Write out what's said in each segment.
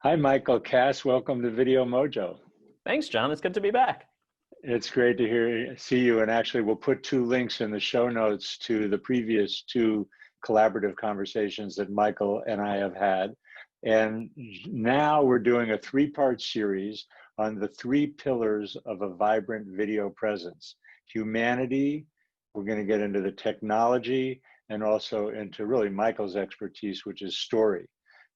Hi, Michael Kass. Welcome to Video Mojo. Thanks, John. It's good to be back. It's great to see you. And actually, we'll put two links in the show notes to the previous two collaborative conversations that Michael and I have had. And now we're doing a three-part series on the three pillars of a vibrant video presence: humanity. We're going to get into the technology and also into really Michael's expertise, which is story.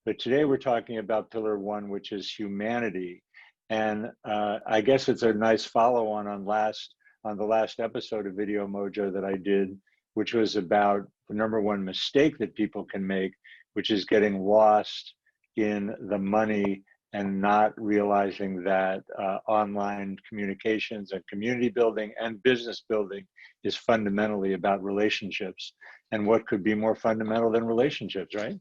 But today we're talking about pillar one, which is humanity. And I guess it's a nice follow-on on the last episode of Video Mojo that I did, which was about the number one mistake that people can make, which is getting lost in the money and not realizing that online communications and community building and business building is fundamentally about relationships. And what could be more fundamental than relationships, right?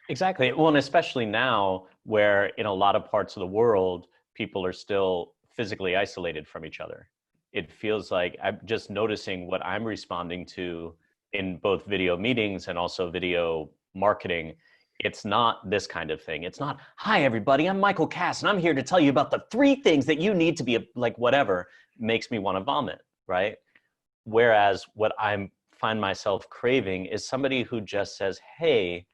Exactly. Well, and especially now where in a lot of parts of the world, people are still physically isolated from each other. It feels like I'm just noticing what I'm responding to in both video meetings and also video marketing. It's not this kind of thing. It's not, hi, everybody, I'm Michael Kass, and I'm here to tell you about the three things that you need to be like whatever makes me want to vomit, right? Whereas what I find myself craving is somebody who just says, hey,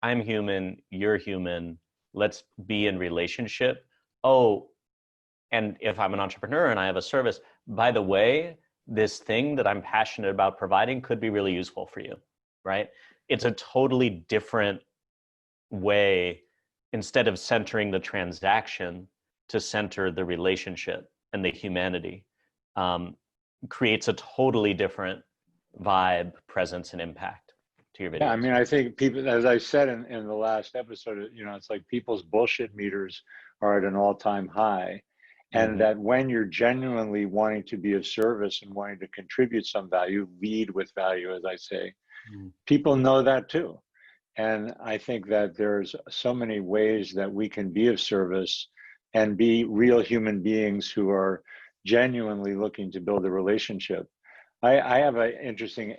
I'm human, you're human, let's be in relationship. Oh, and if I'm an entrepreneur and I have a service, by the way, this thing that I'm passionate about providing could be really useful for you, right? It's a totally different way, instead of centering the transaction, to center the relationship and the humanity. Creates a totally different vibe, presence, and impact to your videos. Yeah, I mean, I think people, as I said in the last episode, it's like people's bullshit meters are at an all-time high. And that when you're genuinely wanting to be of service and wanting to contribute some value, lead with value, as I say, people know that too. And I think that there's so many ways that we can be of service and be real human beings who are genuinely looking to build a relationship. I have an interesting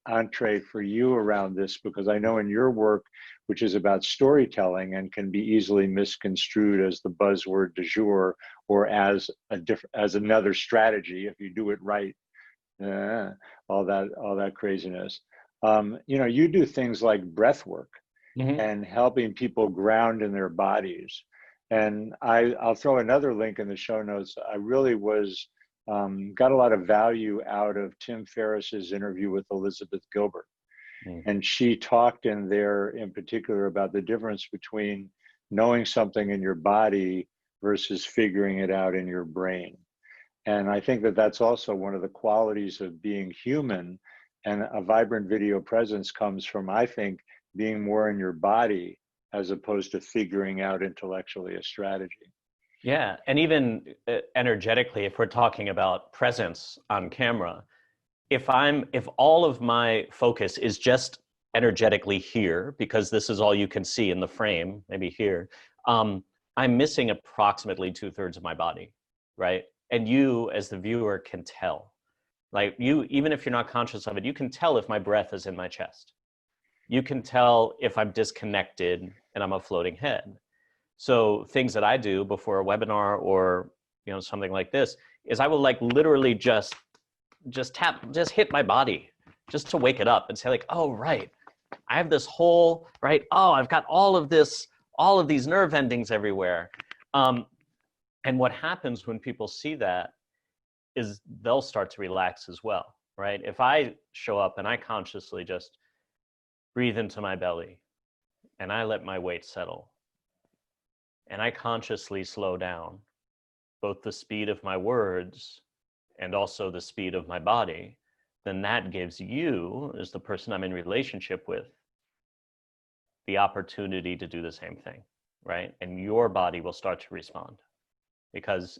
entree for you around this, because I know in your work, which is about storytelling and can be easily misconstrued as the buzzword du jour or as another strategy if you do it right, all that craziness. You do things like breath work and helping people ground in their bodies. And I'll throw another link in the show notes. I really got a lot of value out of Tim Ferriss's interview with Elizabeth Gilbert. And she talked in there in particular about the difference between knowing something in your body versus figuring it out in your brain. And I think that that's also one of the qualities of being human. And a vibrant video presence comes from, I think, being more in your body as opposed to figuring out intellectually a strategy. Yeah, and even energetically, if we're talking about presence on camera, if all of my focus is just energetically here, because this is all you can see in the frame, maybe here, I'm missing approximately 2/3 of my body, right? And you, as the viewer, can tell. Like even if you're not conscious of it, you can tell if my breath is in my chest. You can tell if I'm disconnected and I'm a floating head. So things that I do before a webinar or something like this is I will like literally just hit my body just to wake it up and say like, oh, right, I have this whole, right, oh, I've got all of these nerve endings everywhere. And what happens when people see that is they'll start to relax as well, right? If I show up and I consciously just breathe into my belly and I let my weight settle and I consciously slow down both the speed of my words and also the speed of my body, then that gives you, as the person I'm in relationship with, the opportunity to do the same thing, right? And your body will start to respond. Because,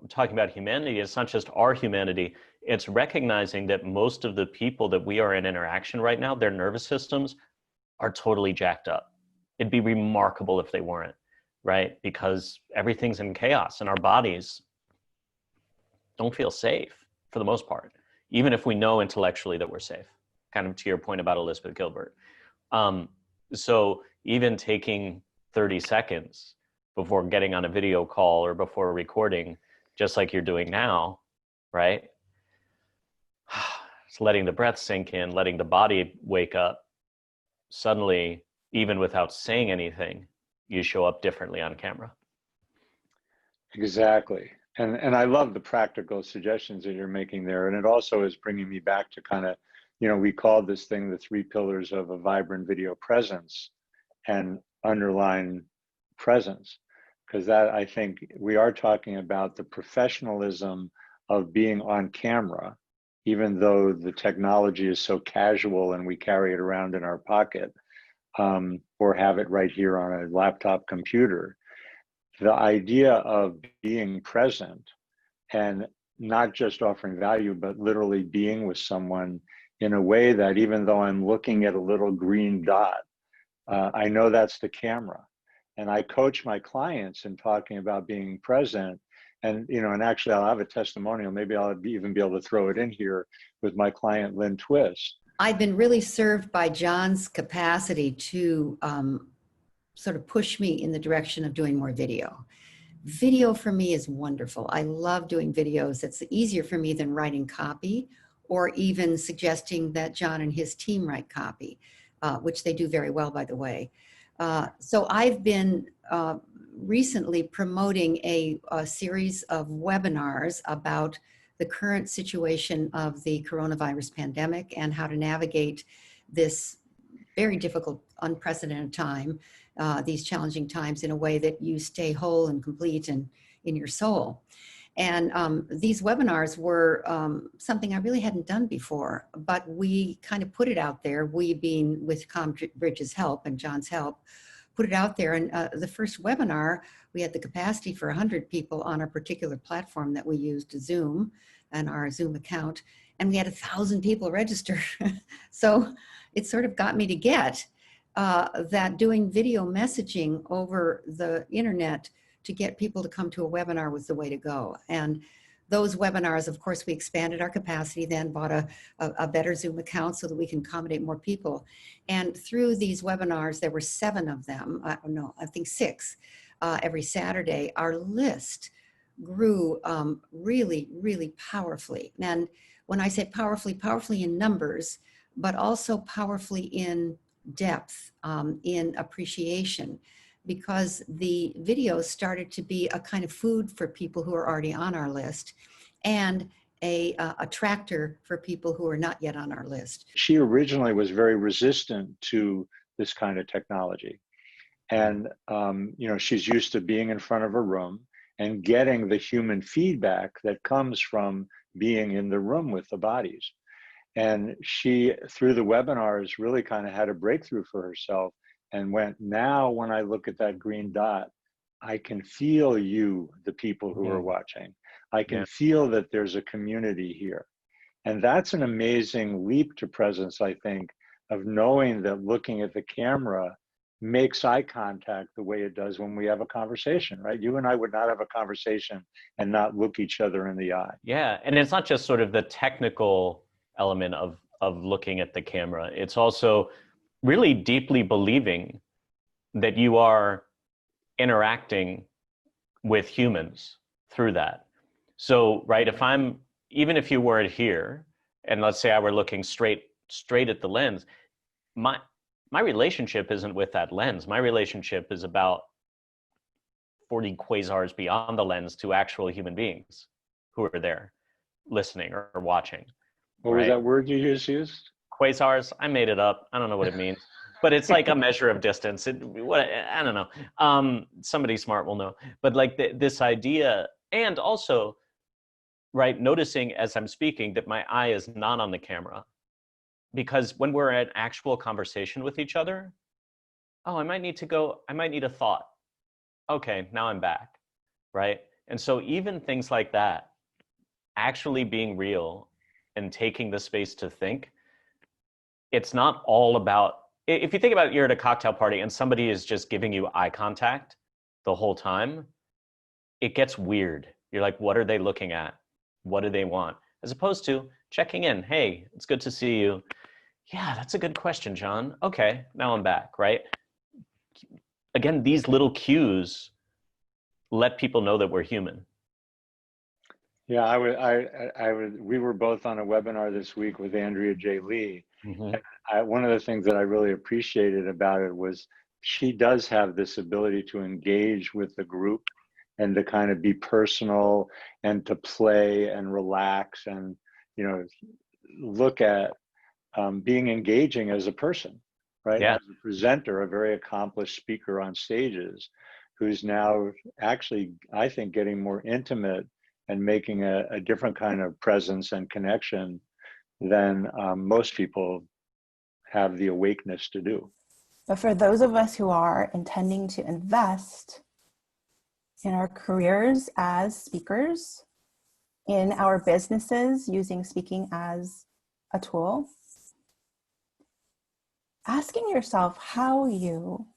talking about humanity, it's not just our humanity, it's recognizing that most of the people that we are in interaction right now, their nervous systems are totally jacked up. It'd be remarkable if they weren't, right? Because everything's in chaos and our bodies don't feel safe for the most part, even if we know intellectually that we're safe, kind of to your point about Elizabeth Gilbert. So even taking 30 seconds before getting on a video call or before recording, just like you're doing now, right? It's letting the breath sink in, letting the body wake up. Suddenly, even without saying anything, you show up differently on camera. Exactly. And I love the practical suggestions that you're making there. And it also is bringing me back to kind of, we called this thing the 3 pillars of a vibrant video presence, and underline presence, because that, I think we are talking about the professionalism of being on camera, even though the technology is so casual and we carry it around in our pocket, or have it right here on a laptop computer. The idea of being present and not just offering value, but literally being with someone in a way that even though I'm looking at a little green dot, I know that's the camera. And I coach my clients in talking about being present. And, and actually I'll have a testimonial. Maybe I'll even be able to throw it in here with my client, Lynne Twist. I've been really served by John's capacity to sort of push me in the direction of doing more video. Video for me is wonderful. I love doing videos. It's easier for me than writing copy, or even suggesting that John and his team write copy, which they do very well, by the way. So I've been recently promoting a series of webinars about the current situation of the coronavirus pandemic and how to navigate this very difficult, unprecedented time, these challenging times, in a way that you stay whole and complete and in your soul. And these webinars were something I really hadn't done before, but we kind of put it out there, we being with ComBridge's help and John's help, put it out there. And the first webinar, we had the capacity for 100 people on our particular platform that we used, Zoom, and our Zoom account, and we had 1,000 people register. So it sort of got me to get that doing video messaging over the internet to get people to come to a webinar was the way to go. And those webinars, of course, we expanded our capacity, then bought a better Zoom account so that we can accommodate more people. And through these webinars, there were 7 of them, no, I think 6, every Saturday. Our list grew really, really powerfully. And when I say powerfully, powerfully in numbers, but also powerfully in depth, in appreciation, because the videos started to be a kind of food for people who are already on our list, and a attractor for people who are not yet on our list. She originally was very resistant to this kind of technology. And, she's used to being in front of a room and getting the human feedback that comes from being in the room with the bodies. And she, through the webinars, really kind of had a breakthrough for herself and went, now when I look at that green dot, I can feel you, the people who are watching. I can feel that there's a community here. And that's an amazing leap to presence, I think, of knowing that looking at the camera makes eye contact the way it does when we have a conversation, right? You and I would not have a conversation and not look each other in the eye. Yeah, and it's not just sort of the technical element of looking at the camera. It's also really deeply believing that you are interacting with humans through that. So, right, even if you weren't here, and let's say I were looking straight at the lens, my relationship isn't with that lens. My relationship is about 40 quasars beyond the lens to actual human beings who are there listening or watching. What was that word you just used? Quasars, I made it up. I don't know what it means, but it's like a measure of distance. I don't know. Somebody smart will know. But like this idea, and also, right, noticing as I'm speaking that my eye is not on the camera. Because when we're in actual conversation with each other, I might need a thought. Okay, now I'm back, right? And so even things like that, actually being real and taking the space to think, it's not all about, if you think about you're at a cocktail party and somebody is just giving you eye contact the whole time, it gets weird. You're like, what are they looking at? What do they want? As opposed to checking in. Hey, it's good to see you. Yeah, that's a good question, John. Okay, now I'm back, right? Again, these little cues let people know that we're human. Yeah, we were both on a webinar this week with Andrea J. Mm-hmm. One of the things that I really appreciated about it was she does have this ability to engage with the group and to kind of be personal and to play and relax and, you know, look at being engaging as a person, right? Yeah. As a presenter, a very accomplished speaker on stages who's now actually, I think, getting more intimate and making a different kind of presence and connection than most people have the awakeness to do. But for those of us who are intending to invest in our careers as speakers, in our businesses using speaking as a tool, asking yourself how you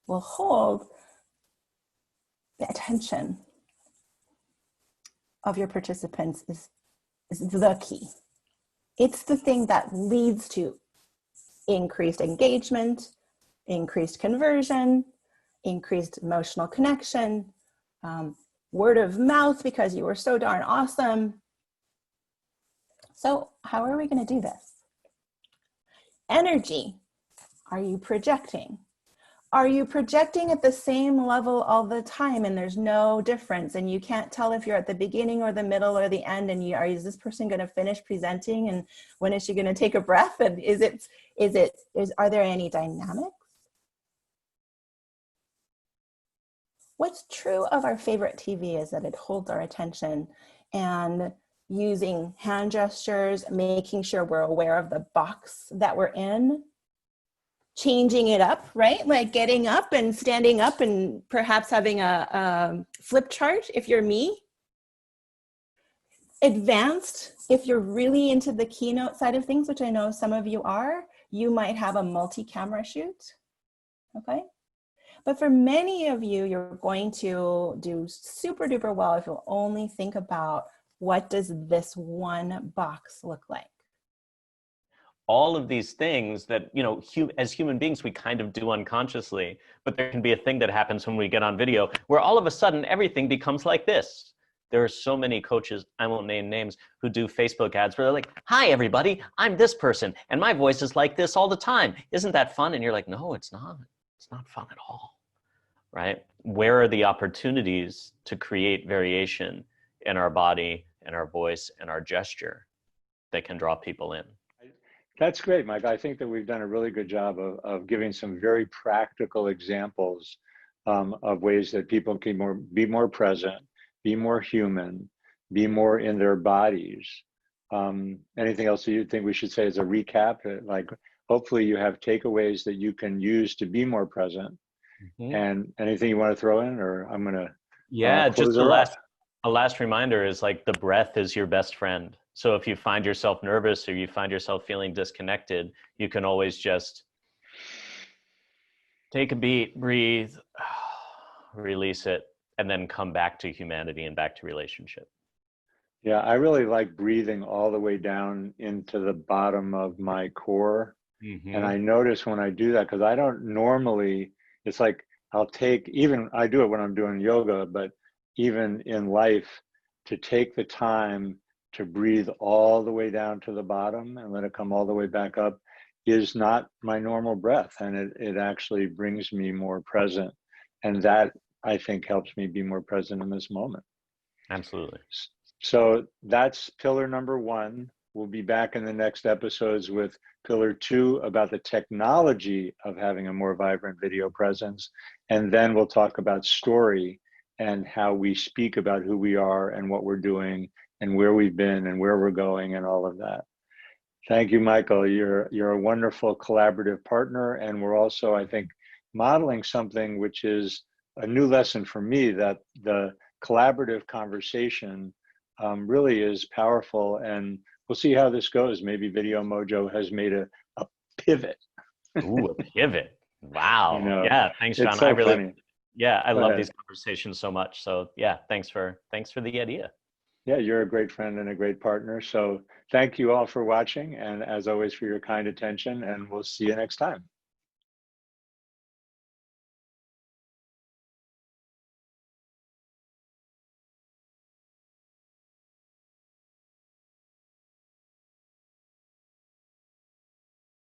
will hold the attention of your participants is the key. It's the thing that leads to increased engagement, increased conversion, increased emotional connection, word of mouth because you were so darn awesome. So how are we going to do this? Energy. Are you projecting? Are you projecting at the same level all the time and there's no difference and you can't tell if you're at the beginning or the middle or the end and is this person going to finish presenting and when is she going to take a breath and are there any dynamics? What's true of our favorite TV is that it holds our attention, and using hand gestures, making sure we're aware of the box that we're in, changing it up, right? Like getting up and standing up and perhaps having a flip chart if you're me. Advanced, if you're really into the keynote side of things, which I know some of you are, you might have a multi-camera shoot, okay? But for many of you, you're going to do super duper well if you'll only think about what does this one box look like? All of these things that, you know, as human beings, we kind of do unconsciously, but there can be a thing that happens when we get on video where all of a sudden everything becomes like this. There are so many coaches, I won't name names, who do Facebook ads where they're like, hi, everybody, I'm this person, and my voice is like this all the time. Isn't that fun? And you're like, no, it's not. It's not fun at all, right? Where are the opportunities to create variation in our body and our voice and our gesture that can draw people in? That's great, Mike. I think that we've done a really good job of giving some very practical examples of ways that people can be more present, be more human, be more in their bodies. Anything else that you think we should say as a recap? Like, hopefully you have takeaways that you can use to be more present. Mm-hmm. And anything you want to throw in, or I'm going to just a last reminder is like the breath is your best friend. So if you find yourself nervous or you find yourself feeling disconnected, you can always just take a beat, breathe, release it, and then come back to humanity and back to relationship. Yeah, I really like breathing all the way down into the bottom of my core. Mm-hmm. And I notice when I do that, because I don't normally, it's like I do it when I'm doing yoga, but even in life, to take the time to breathe all the way down to the bottom and let it come all the way back up is not my normal breath. And it actually brings me more present. And that, I think, helps me be more present in this moment. Absolutely. So that's pillar number 1. We'll be back in the next episodes with pillar 2 about the technology of having a more vibrant video presence. And then we'll talk about story and how we speak about who we are and what we're doing and where we've been and where we're going and all of that. Thank you, Michael. You're a wonderful collaborative partner. And we're also, I think, modeling something which is a new lesson for me, that the collaborative conversation really is powerful. And we'll see how this goes. Maybe Video Mojo has made a pivot. Ooh, a pivot. Wow. You know, yeah. Thanks, John. It's so funny. Yeah, I love these conversations so much. So yeah, thanks for the idea. Yeah, you're a great friend and a great partner. So thank you all for watching. And as always, for your kind attention, and we'll see you next time.